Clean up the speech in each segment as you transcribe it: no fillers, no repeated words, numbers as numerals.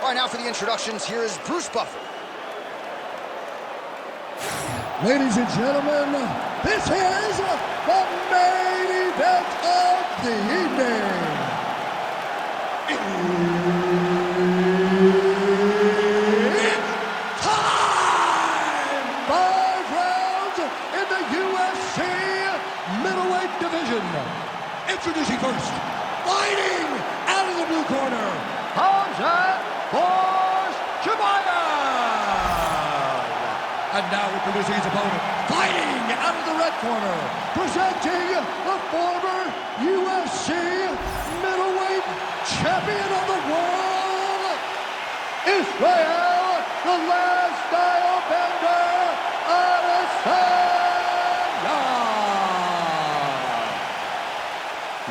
All right, now for the introductions, here is Bruce Buffer. Ladies and gentlemen, this is the main event of the evening. It's time! 5 rounds in the UFC middleweight division. Introducing first, fighting out of the blue corner, Khamzat Chimaev. And now introducing his opponent, fighting out of the red corner, presenting the former UFC middleweight champion of the world, Israel, the last style bender, Adesanya.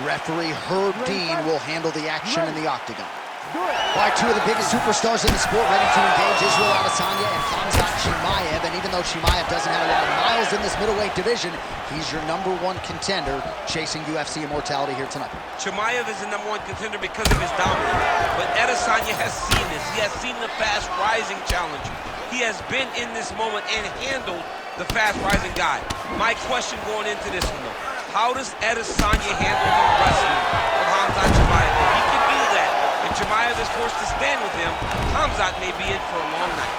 Referee Herb Dean will handle the action in the octagon. All right, two of the biggest superstars in the sport ready to engage, Israel Adesanya and Khamzat Chimaev. And even though Chimaev doesn't have a lot of miles in this middleweight division, he's your #1 contender chasing UFC immortality here tonight. Chimaev is the #1 contender because of his dominance. But Adesanya has seen this. He has seen the fast-rising challenger. He has been in this moment and handled the fast-rising guy. My question going into this one, though, how does Adesanya handle the wrestling of Khamzat Chimaev? If he can do that, and Chimaev is forced to stand with him, Khamzat may be in for a long night.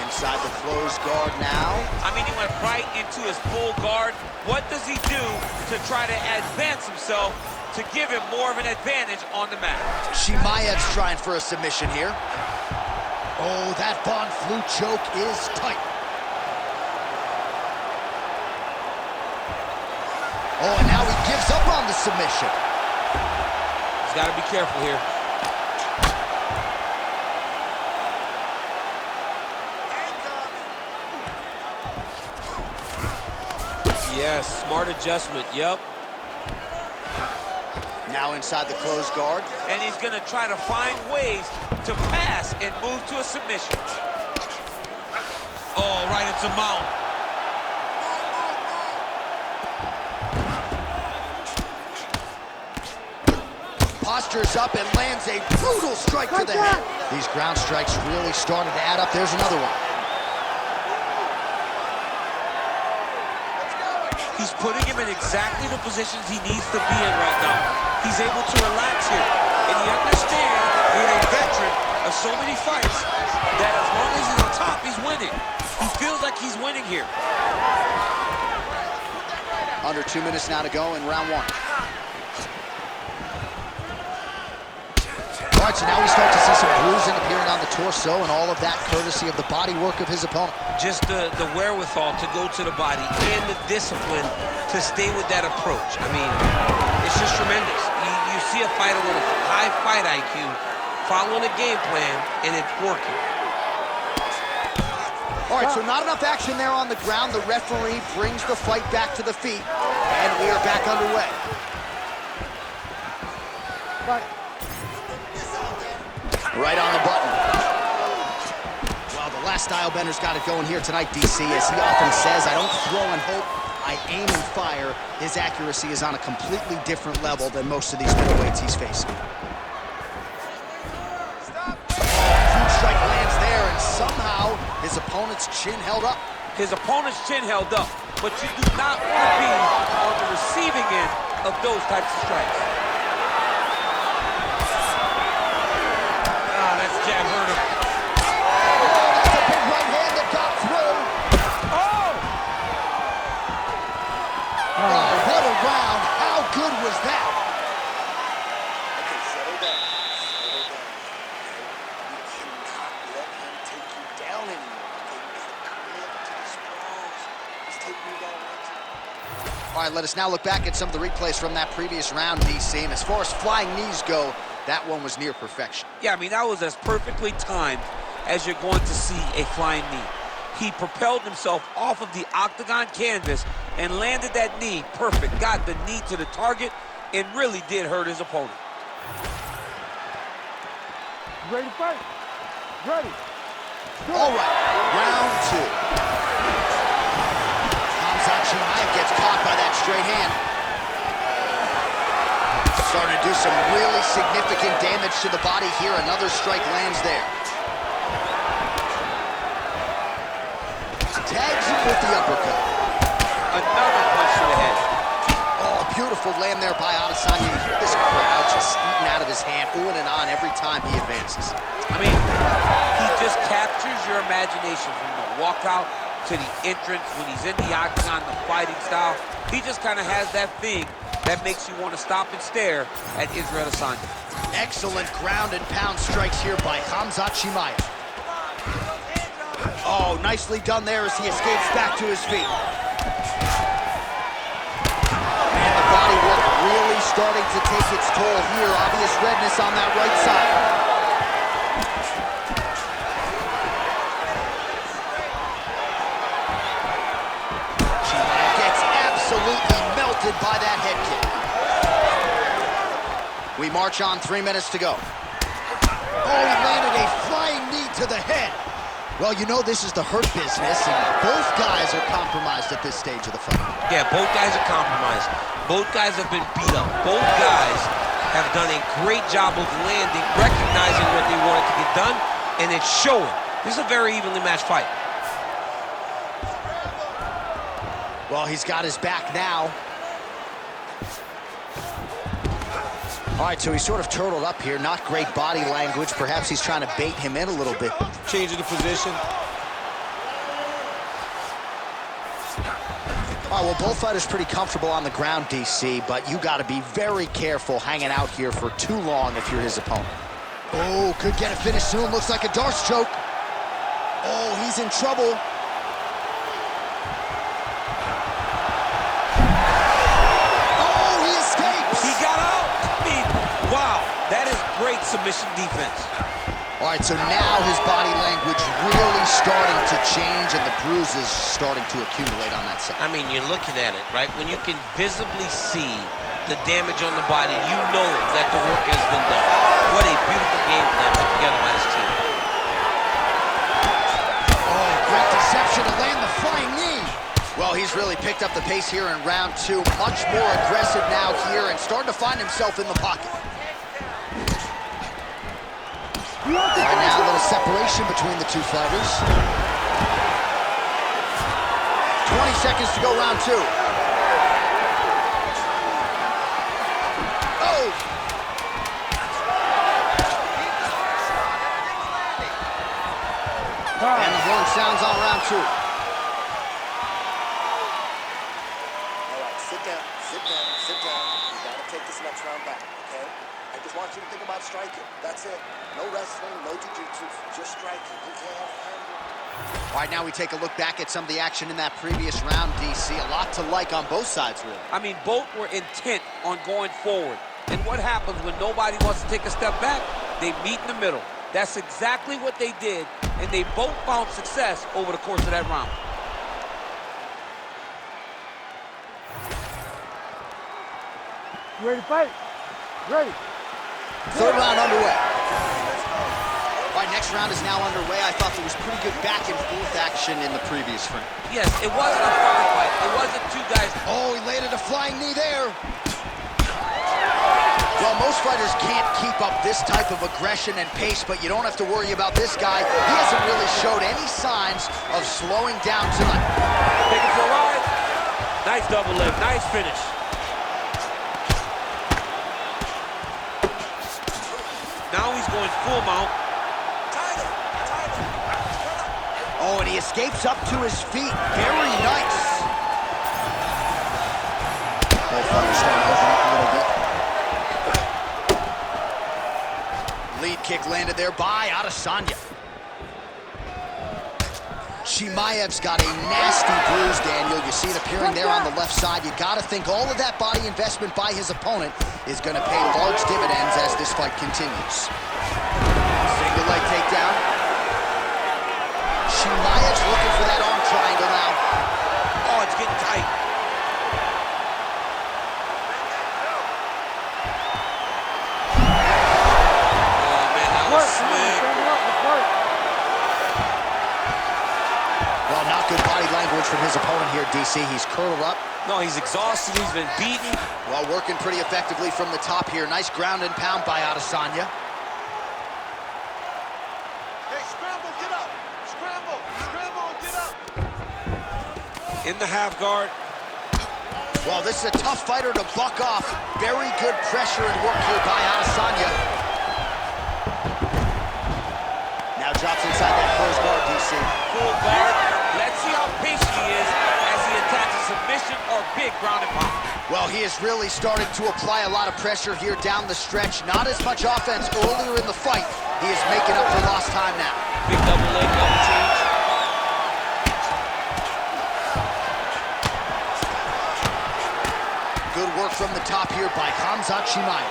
Inside the closed guard now. I mean, he went right into his full guard. What does he do to try to advance himself to give him more of an advantage on the mat? Chimaev's trying for a submission here. Oh, that Von Flue choke is tight. Oh, and now he gives up on the submission. He's got to be careful here. Yes, smart adjustment, yep. Now inside the closed guard. And he's going to try to find ways to pass and move to a submission. Oh, right into mount. Postures up and lands a brutal strike to the head. These ground strikes really started to add up. There's another one. He's putting him in exactly the positions he needs to be in right now. He's able to relax here. And he understands, being a veteran of so many fights, that as long as he's on top, he's winning. He feels like he's winning here. Under 2 minutes now to go in round 1. All right, so now we start to see some bruising appearing on the torso, and all of that courtesy of the body work of his opponent. Just the wherewithal to go to the body and the discipline to stay with that approach. I mean, it's just tremendous. You see a fighter with a high fight IQ following a game plan, and it's working. All right, so not enough action there on the ground. The referee brings the fight back to the feet, and we are back underway. Right on the button. Well, the last style bender's got it going here tonight, DC. As he often says, I don't throw and hope, I aim and fire. His accuracy is on a completely different level than most of these middleweights he's facing. Huge strike lands there, and somehow his opponent's chin held up. His opponent's chin held up, but you do not want to be on the receiving end of those types of strikes. Jab hurt him. Oh, that's a big right hand that got through. Oh! Oh, what a round. How good was that? Okay, settle down. Settle down. You cannot let him take you down anymore. Okay, you gotta commit to the sprawls. He's taking you down once. All right, let us now look back at some of the replays from that previous round, DC. And as far as flying knees go, that one was near perfection. Yeah, I mean, that was as perfectly timed as you're going to see a flying knee. He propelled himself off of the octagon canvas and landed that knee perfect. Got the knee to the target and really did hurt his opponent. Ready to fight? Ready. All right, round 2. Khamzat Chimaev gets caught by that straight hand. Starting to do some really significant damage to the body here. Another strike lands there. Tags him with the uppercut. Another punch to the head. Oh, a beautiful land there by Adesanya. You hear this crowd just eating out of his hand, oohing and on every time he advances. I mean, he just captures your imagination from the walkout to the entrance when he's in the octagon, the fighting style. He just kind of has that thing that makes you want to stop and stare at Israel Adesanya. Excellent ground and pound strikes here by Khamzat Chimaev. Oh, nicely done there as he escapes back to his feet. And the body work really starting to take its toll here. Obvious redness on that right side. Chimaev gets absolutely melted by that head kick. We march on, 3 minutes to go. Oh, he landed a flying knee to the head. Well, you know this is the hurt business, and both guys are compromised at this stage of the fight. Yeah, both guys are compromised. Both guys have been beat up. Both guys have done a great job of landing, recognizing what they wanted to get done, and it's showing. This is a very evenly matched fight. Well, he's got his back now. All right, so he's sort of turtled up here. Not great body language. Perhaps he's trying to bait him in a little bit. Changing the position. All right, well, both fighters pretty comfortable on the ground, DC, but you got to be very careful hanging out here for too long if you're his opponent. Oh, could get a finish soon. Looks like a Darce choke. Oh, he's in trouble. Oh, he escapes. He got out. I mean, wow, that is great submission defense. All right, so now his body language really starting to change and the bruises starting to accumulate on that side. I mean, you're looking at it, right? When you can visibly see the damage on the body, you know that the work has been done. What a beautiful game plan put together by this team. Oh, great deception to land the flying knee. Well, he's really picked up the pace here in round 2. Much more aggressive now here and starting to find himself in the pocket. Right now, a little separation between the two fighters. 20 seconds to go, round 2. Oh! And the horn sounds on round 2. All right, sit down, sit down, sit down. You gotta take this next round back, okay? I just want you to think about striking. That's it. No wrestling, no jiu-jitsu, just striking. You can't handle. All right, now we take a look back at some of the action in that previous round, DC. A lot to like on both sides, really. I mean, both were intent on going forward. And what happens when nobody wants to take a step back? They meet in the middle. That's exactly what they did, and they both found success over the course of that round. You ready to fight? Ready. Third round underway. All right, next round is now underway. I thought there was pretty good back and forth action in the previous frame. Yes, it wasn't a firefight. It wasn't two guys. Oh, he landed a flying knee there. Well, most fighters can't keep up this type of aggression and pace, but you don't have to worry about this guy. He hasn't really showed any signs of slowing down tonight. Take it for a ride. Nice double leg. Nice finish. Now he's going full mount. Oh, and he escapes up to his feet. Very nice. Both fighters starting to open up a little bit. Lead kick landed there by Adesanya. Chimaev's got a nasty bruise, Daniel. You see it appearing there on the left side. You got to think all of that body investment by his opponent is going to pay large dividends as this fight continues. Single leg takedown. Chimaev's looking for that arm triangle now. Oh, it's getting tight. Oh, man, that was slick. Well, not good body language from his opponent here, DC. He's curled up. No, he's exhausted. He's been beaten. Well, working pretty effectively from the top here. Nice ground and pound by Adesanya. Hey, scramble, get up. Scramble, scramble, and get up. In the half guard. Well, this is a tough fighter to buck off. Very good pressure and work here by Adesanya. Now drops inside that closed guard, DC. Full guard. Let's see how patient he is as he attacks a submission or big ground and pound. Well, he has really started to apply a lot of pressure here down the stretch. Not as much offense earlier in the fight. He is making up for lost time now. Big double leg, double change. Good work from the top here by Khamzat Chimaev.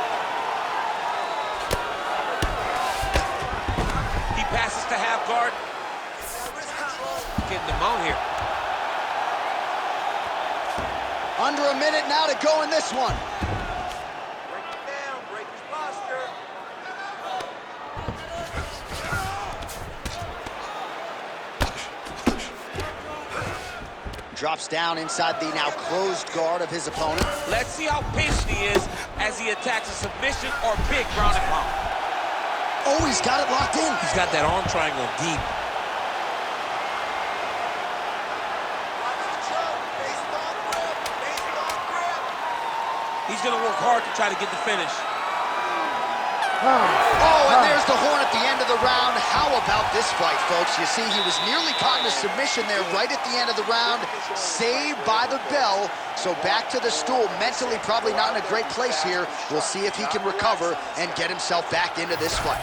He passes to half guard. Getting the mount here. Under a minute now to go in this one. Break it down, break his posture. Drops down inside the now closed guard of his opponent. Let's see how patient he is as he attacks a submission or big ground and pound. Oh, he's got it locked in. He's got that arm triangle deep. Watch the choke. Baseball grip. Baseball grip. He's gonna work hard to try to get the finish. Oh, and there's the horn at the end of the round. How about this fight, folks? You see, he was nearly caught in a submission there right at the end of the round. Saved by the bell. So back to the stool. Mentally probably not in a great place here. We'll see if he can recover and get himself back into this fight.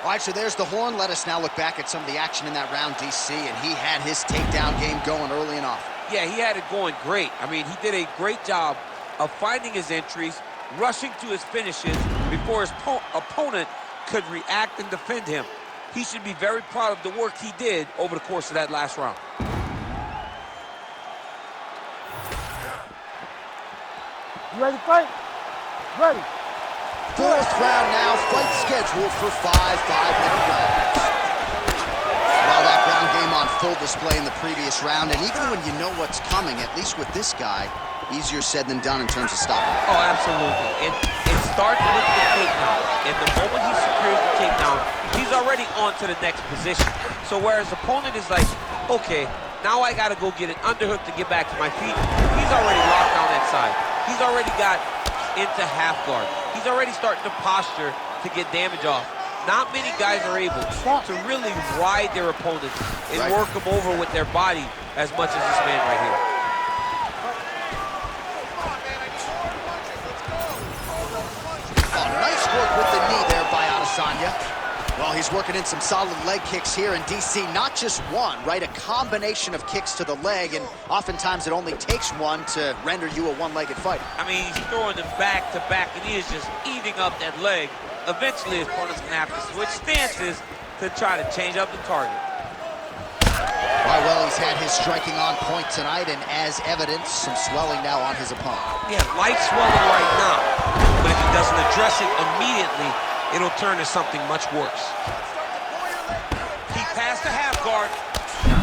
All right, so there's the horn. Let us now look back at some of the action in that round, DC, and he had his takedown game going early and often. Yeah, he had it going great. I mean, he did a great job of finding his entries, rushing to his finishes before his opponent could react and defend him. He should be very proud of the work he did over the course of that last round. You ready to fight? Ready. Fourth round now, fight scheduled for 5 5-minute rounds. Well, that ground game on full display in the previous round, and even when you know what's coming, at least with this guy, easier said than done in terms of stopping. Oh, absolutely. It starts with the takedown. And the moment he secures the takedown, he's already on to the next position. So whereas the opponent is like, okay, now I got to go get an underhook to get back to my feet, he's already locked down that side. He's already got into half guard. He's already starting to posture to get damage off. Not many guys are able to really ride their opponents and work them over with their body as much as this man right here. Oh, nice work with the knee there by Adesanya. Well, he's working in some solid leg kicks here in DC. Not just one, right? A combination of kicks to the leg, and oftentimes it only takes one to render you a one-legged fighter. I mean, he's throwing them back to back, and he is just eating up that leg. Eventually, his opponent's going to have to switch stances to try to change up the target. All right, well, he's had his striking on point tonight, and as evidence, some swelling now on his opponent. Yeah, light swelling right now, but if he doesn't address it immediately, it'll turn to something much worse. He passed the half guard,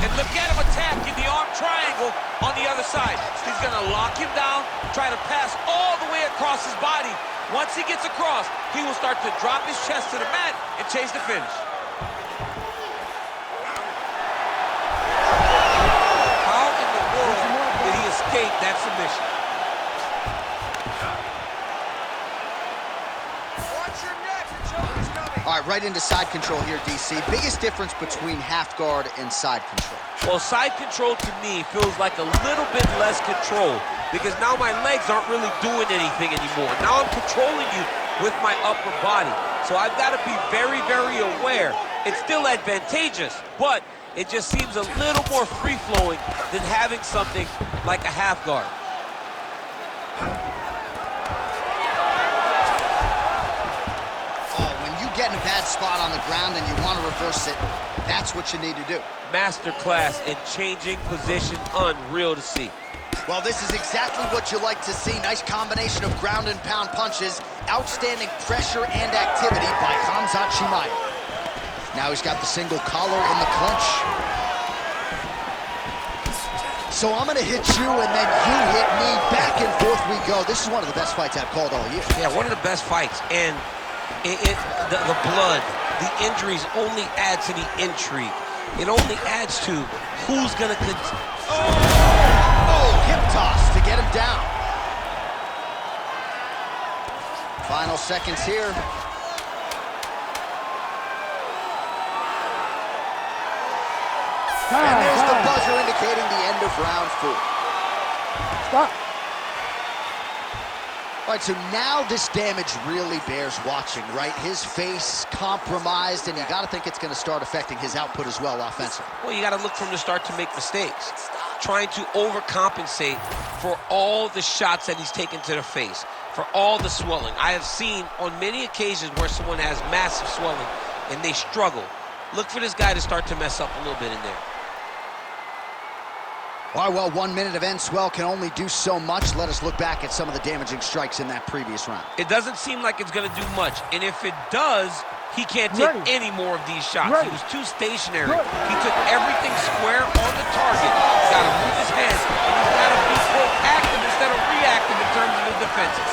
and look at him attacking the arm triangle on the other side. He's gonna lock him down, try to pass all the way across his body. Once he gets across, he will start to drop his chest to the mat and chase the finish. How in the world did he escape that submission? All right, right into side control here, DC. Biggest difference between half guard and side control? Well, side control to me feels like a little bit less control because now my legs aren't really doing anything anymore. Now I'm controlling you with my upper body. So I've got to be very, very aware. It's still advantageous, but it just seems a little more free-flowing than having something like a half guard. Get in a bad spot on the ground and you want to reverse it, that's what you need to do. Masterclass in changing position, unreal to see. Well, this is exactly what you like to see. Nice combination of ground and pound punches, outstanding pressure and activity by Khamzat Chimaev. Now he's got the single collar in the clinch. So I'm gonna hit you and then you hit me. Back and forth we go. This is one of the best fights I've called all year. Yeah, one of the best fights. And the blood, the injuries only add to the intrigue. It only adds to who's gonna Hip toss to get him down. Final seconds here. And there's the buzzer indicating the end of round 4. Stop. All right, so now this damage really bears watching, right? His face compromised, and you got to think it's going to start affecting his output as well offensively. Well, you got to look from the start to make mistakes. Trying to overcompensate for all the shots that he's taken to the face, for all the swelling. I have seen on many occasions where someone has massive swelling and they struggle. Look for this guy to start to mess up a little bit in there. All right, well, 1 minute of end swell can only do so much. Let us look back at some of the damaging strikes in that previous round. It doesn't seem like it's going to do much, and if it does, he can't take any more of these shots. He was too stationary. He took everything square on the target. He's got to move his hands, and he's got to be proactive instead of reactive in terms of his defenses.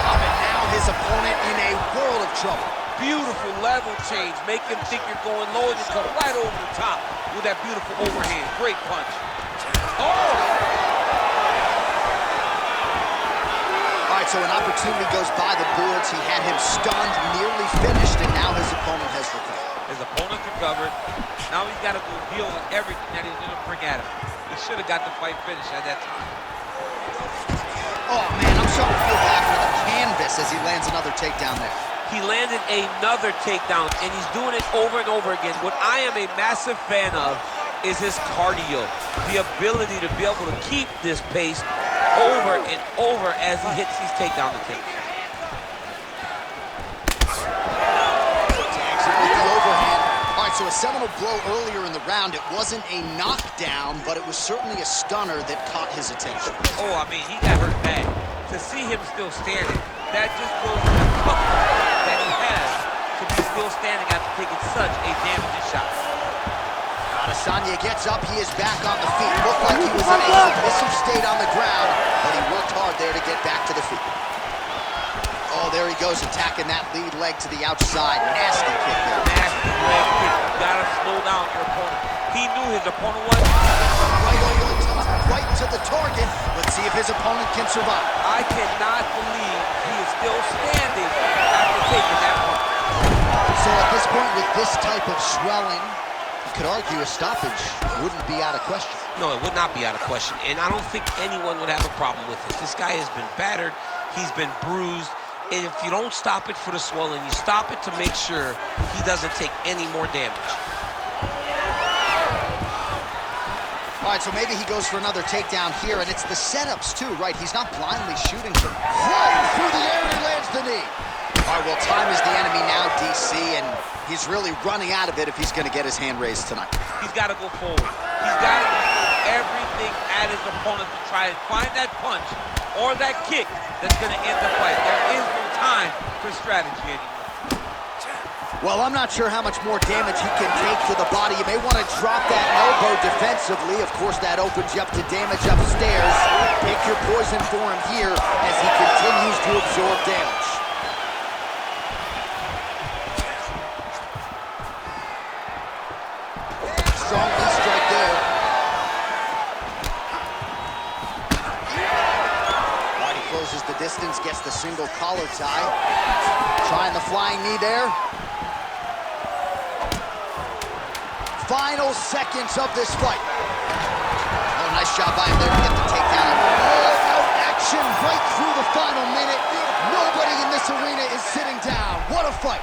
And now his opponent in a world of trouble. Beautiful level change. Make him think you're going low, and you come right over the top with that beautiful overhand. Great punch. Oh! All right, so an opportunity goes by the boards. He had him stunned, nearly finished, and now his opponent has recovered. His opponent recovered. Now he's got to go deal with everything that he's going to bring at him. He should have got the fight finished at that time. Oh, man, I'm starting to feel bad for the canvas as he lands another takedown there. He landed another takedown, and he's doing it over and over again. What I am a massive fan of is his cardio, the ability to be able to keep this pace over and over as he hits these takedown attempts. Tags him with the overhand. All right, so a seminal blow earlier in the round. It wasn't a knockdown, but it was certainly a stunner that caught his attention. Oh, I mean, he got hurt bad. To see him still standing, that just goes to the toughness that he has to be still standing after taking such a damaging shot. Adesanya gets up. He is back on the feet. Looked like he was in a submissive state on the ground, but he worked hard there to get back to the feet. Oh, there he goes, attacking that lead leg to the outside. Nasty kick there. Nasty leg kick. You gotta slow down your opponent. He knew his opponent was right to the target. Let's see if his opponent can survive. I cannot believe he is still standing after taking that one. So at this point, with this type of swelling, you could argue a stoppage wouldn't be out of question. No, it would not be out of question, and I don't think anyone would have a problem with it. This guy has been battered, he's been bruised, and if you don't stop it for the swelling, you stop it to make sure he doesn't take any more damage. All right, so maybe he goes for another takedown here, and it's the setups too, right? He's not blindly shooting from flying through the air, and he lands the knee. All right, well, time is the enemy now, DC, and he's really running out of it if he's going to get his hand raised tonight. He's got to go forward. He's got to do everything at his opponent to try and find that punch or that kick that's going to end the fight. There is no time for strategy anymore. Well, I'm not sure how much more damage he can take to the body. You may want to drop that elbow defensively. Of course, that opens you up to damage upstairs. Pick your poison for him here as he continues to absorb damage. Strong knee strike there. All right, he closes the distance, gets the single collar tie. Trying the flying knee there. Final seconds of this fight. Oh, nice job by him there to get the takedown. All-out action right through the final minute. Nobody in this arena is sitting down. What a fight.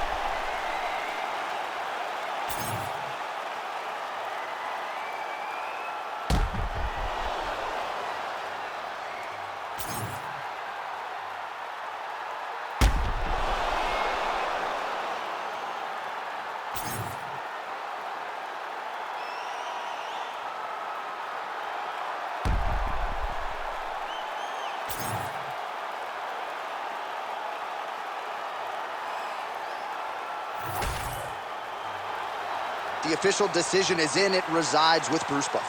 The official decision is in. It resides with Bruce Buffer.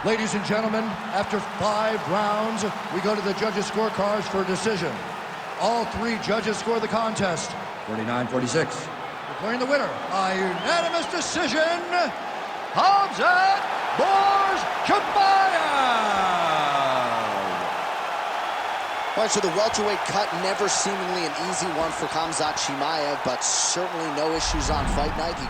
Ladies and gentlemen, after 5 rounds, we go to the judges' scorecards for a decision. All 3 judges score the contest 49-46. Declaring the winner by unanimous decision, Khamzat Chimaev. All right, so the welterweight cut never seemingly an easy one for Khamzat Chimaev, but certainly no issues on fight night.